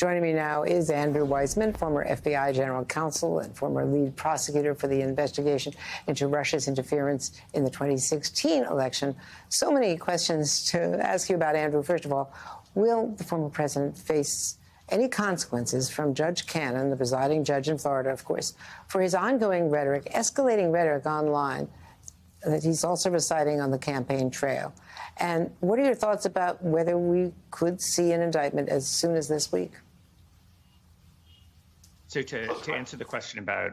Joining me now is Andrew Weissmann, former FBI general counsel and former lead prosecutor for the investigation into Russia's interference in the 2016 election. So many questions to ask you about, Andrew. First of all, will the former president face any consequences from Judge Cannon, the presiding judge in Florida, of course, for his ongoing rhetoric, escalating rhetoric online that he's also reciting on the campaign trail? And what are your thoughts about whether we could see an indictment as soon as this week? So to answer the question about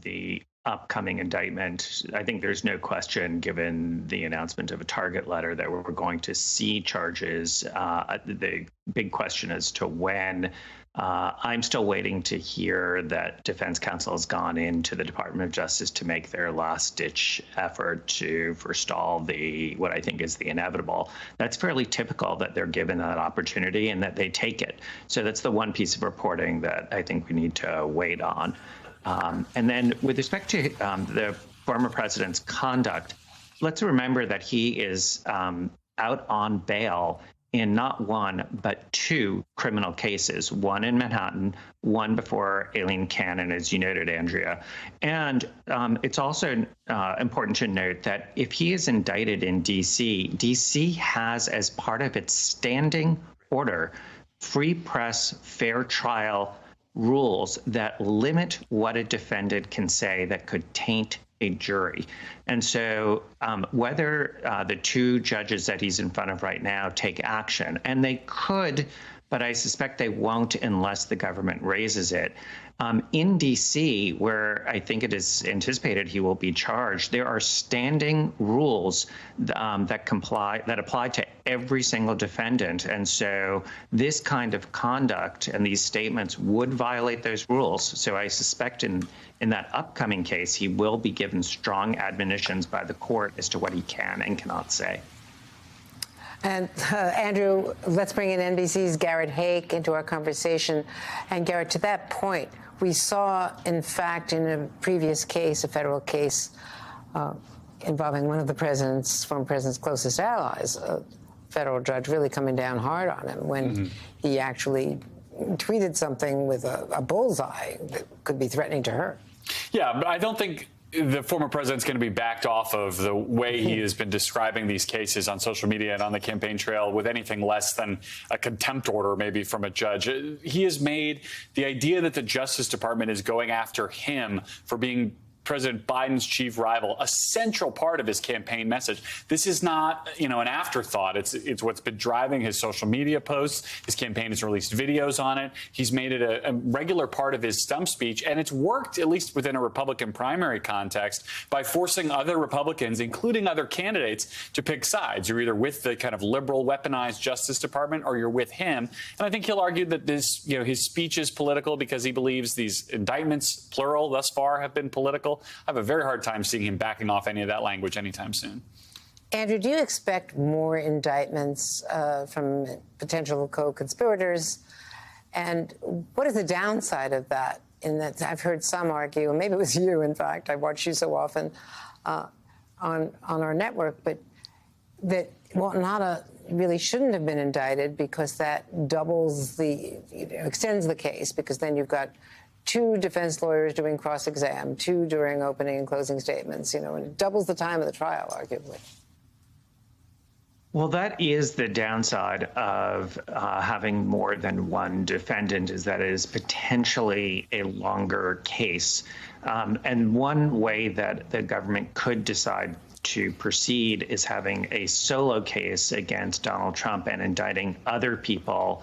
the upcoming indictment, I think there's no question, given the announcement of a target letter, that we're going to see charges. The big question as to when. I'm still waiting to hear that defense counsel has gone into the Department of Justice to make their last-ditch effort to forestall what I think is the inevitable. That's fairly typical that they're given that opportunity and that they take it. So that's the one piece of reporting that I think we need to wait on. And then with respect to the former president's conduct, let's remember that he is out on bail in not one, but two criminal cases, one in Manhattan, one before Aileen Cannon, as you noted, Andrea. And it's also important to note that if he is indicted in D.C., D.C. has, as part of its standing order, free press, fair trial rules that limit what a defendant can say that could taint a jury. And so whether the two judges that he's in front of right now take action, and they could, but I suspect they won't unless the government raises it. In D.C., where I think it is anticipated he will be charged, there are standing rules that apply to every single defendant. And so this kind of conduct and these statements would violate those rules. So I suspect in that upcoming case, he will be given strong admonitions by the court as to what he can and cannot say. And Andrew, let's bring in NBC's Garrett Haake into our conversation. And Garrett, to that point, we saw, in fact, in a previous case, a federal case involving one of the former president's closest allies, a federal judge really coming down hard on him when he actually tweeted something with a bullseye that could be threatening to her. Yeah, but I don't think the former president's going to be backed off of the way he has been describing these cases on social media and on the campaign trail with anything less than a contempt order maybe from a judge. He has made the idea that the Justice Department is going after him for being President Biden's chief rival a central part of his campaign message. This is not, an afterthought. It's what's been driving his social media posts. His campaign has released videos on it. He's made it a regular part of his stump speech, and it's worked, at least within a Republican primary context, by forcing other Republicans, including other candidates, to pick sides. You're either with the kind of liberal, weaponized Justice Department, or you're with him. And I think he'll argue that this, his speech is political because he believes these indictments, plural, thus far, have been political. I have a very hard time seeing him backing off any of that language anytime soon. Andrew, do you expect more indictments from potential co-conspirators? And what is the downside of that? In that I've heard some argue, and maybe it was you, in fact, I watch you so often on our network, but that Nada really shouldn't have been indicted because that doubles extends the case, because then you've got two defense lawyers doing cross-exam, two during opening and closing statements, and it doubles the time of the trial, arguably. Well, that is the downside of having more than one defendant, is that it is potentially a longer case. And one way that the government could decide to proceed is having a solo case against Donald Trump and indicting other people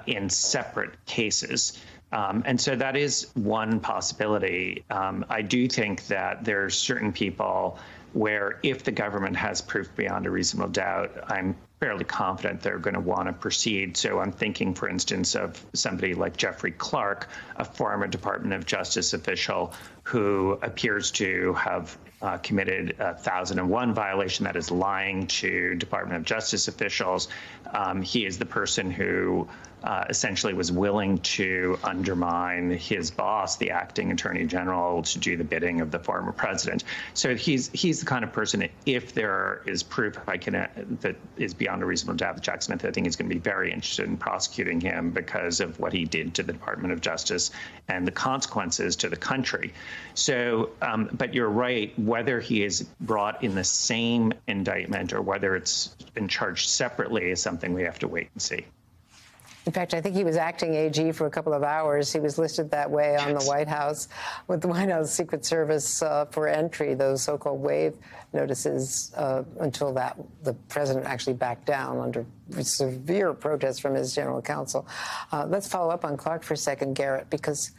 in separate cases. And so that is one possibility. I do think that there are certain people where if the government has proof beyond a reasonable doubt, I'm fairly confident they're going to want to proceed. So I'm thinking, for instance, of somebody like Jeffrey Clark, a former Department of Justice official who appears to have committed a 1001 violation, that is lying to Department of Justice officials. He is the person who essentially was willing to undermine his boss, the acting attorney general, to do the bidding of the former president. So he's the kind of person, if there is proof that is beyond a reasonable doubt that Jack Smith, I think he's going to be very interested in prosecuting him because of what he did to the Department of Justice and the consequences to the country. So, but you're right, whether he is brought in the same indictment or whether it's been charged separately is something we have to wait and see. In fact, I think he was acting AG for a couple of hours. He was listed that way on the White House with the White House Secret Service for entry, those so-called wave notices, until the president actually backed down under severe protests from his general counsel. Let's follow up on Clark for a second, Garrett, because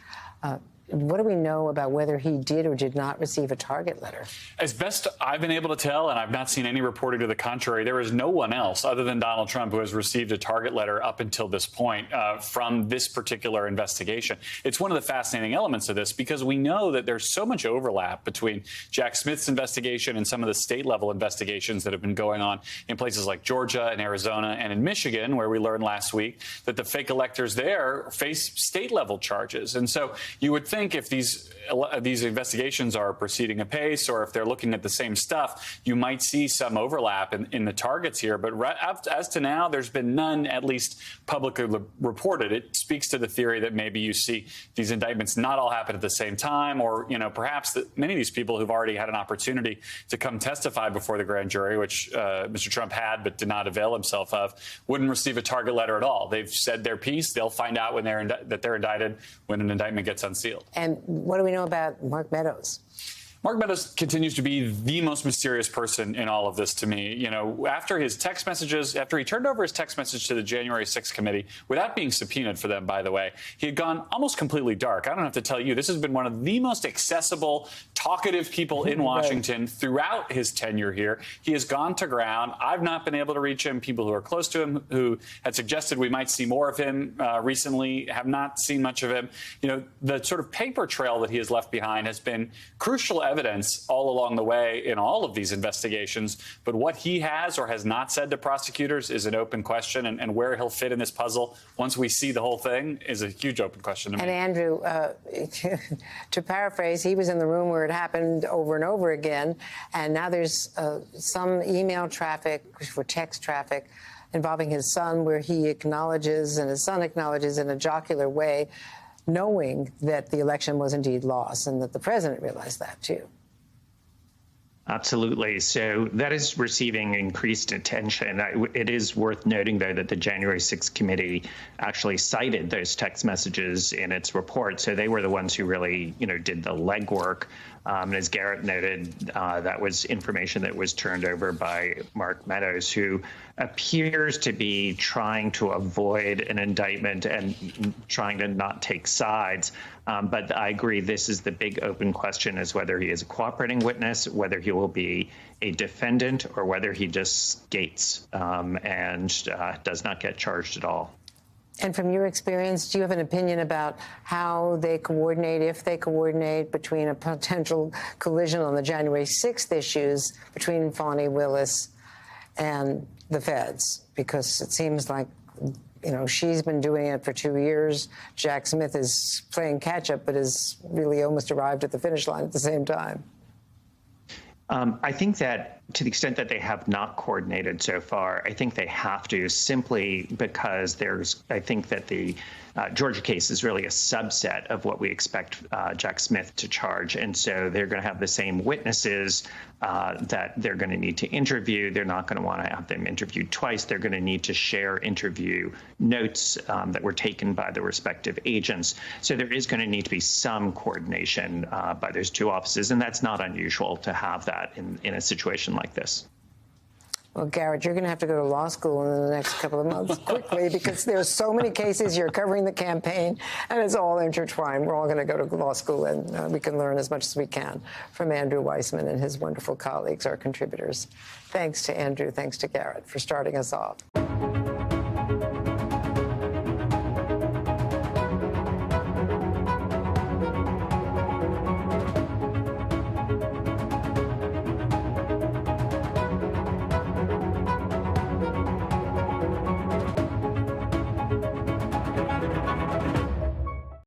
what do we know about whether he did or did not receive a target letter? As best I've been able to tell, and I've not seen any reporting to the contrary, there is no one else other than Donald Trump who has received a target letter up until this point from this particular investigation. It's one of the fascinating elements of this because we know that there's so much overlap between Jack Smith's investigation and some of the state-level investigations that have been going on in places like Georgia and Arizona and in Michigan, where we learned last week that the fake electors there face state-level charges. And so you would think if these investigations are proceeding apace or if they're looking at the same stuff, you might see some overlap in the targets here. But as to now, there's been none, at least publicly reported. It speaks to the theory that maybe you see these indictments not all happen at the same time, or perhaps that many of these people who've already had an opportunity to come testify before the grand jury, which Mr. Trump had but did not avail himself of, wouldn't receive a target letter at all. They've said their piece. They'll find out when that they're indicted when an indictment gets unsealed. And what do we know about Mark Meadows? Mark Meadows continues to be the most mysterious person in all of this to me. After his text messages, after he turned over his text message to the January 6th committee, without being subpoenaed for them, by the way, he had gone almost completely dark. I don't have to tell you, this has been one of the most accessible, talkative people in Washington throughout his tenure here. He has gone to ground. I've not been able to reach him. People who are close to him who had suggested we might see more of him recently have not seen much of him. The sort of paper trail that he has left behind has been crucial evidence all along the way in all of these investigations. But what he has or has not said to prosecutors is an open question, and where he'll fit in this puzzle once we see the whole thing is a huge open question to me. And Andrew, to paraphrase, he was in the room where it happened over and over again, and now there's some email traffic or text traffic involving his son where he acknowledges and his son acknowledges in a jocular way, knowing that the election was indeed lost and that the president realized that, too. Absolutely. So that is receiving increased attention. It is worth noting, though, that the January 6th committee actually cited those text messages in its report. So they were the ones who really, did the legwork. And as Garrett noted, that was information that was turned over by Mark Meadows, who appears to be trying to avoid an indictment and trying to not take sides. But I agree, this is the big open question, is whether he is a cooperating witness, whether he will be a defendant, or whether he just skates and does not get charged at all. And from your experience, do you have an opinion about how they coordinate, if they coordinate, between a potential collision on the January 6th issues between Fani Willis and the feds? Because it seems like, she's been doing it for 2 years. Jack Smith is playing catch-up, but has really almost arrived at the finish line at the same time. I think that to the extent that they have not coordinated so far, I think they have to, simply because I think that the Georgia case is really a subset of what we expect Jack Smith to charge. And so they're going to have the same witnesses that they're going to need to interview. They're not going to want to have them interviewed twice. They're going to need to share interview notes that were taken by the respective agents. So there is going to need to be some coordination by those two offices. And that's not unusual to have that in a situation like this. Well, Garrett, you're going to have to go to law school in the next couple of months quickly, because there's so many cases. You're covering the campaign, and it's all intertwined. We're all going to go to law school, and we can learn as much as we can from Andrew Weissmann and his wonderful colleagues, our contributors. Thanks to Andrew. Thanks to Garrett for starting us off.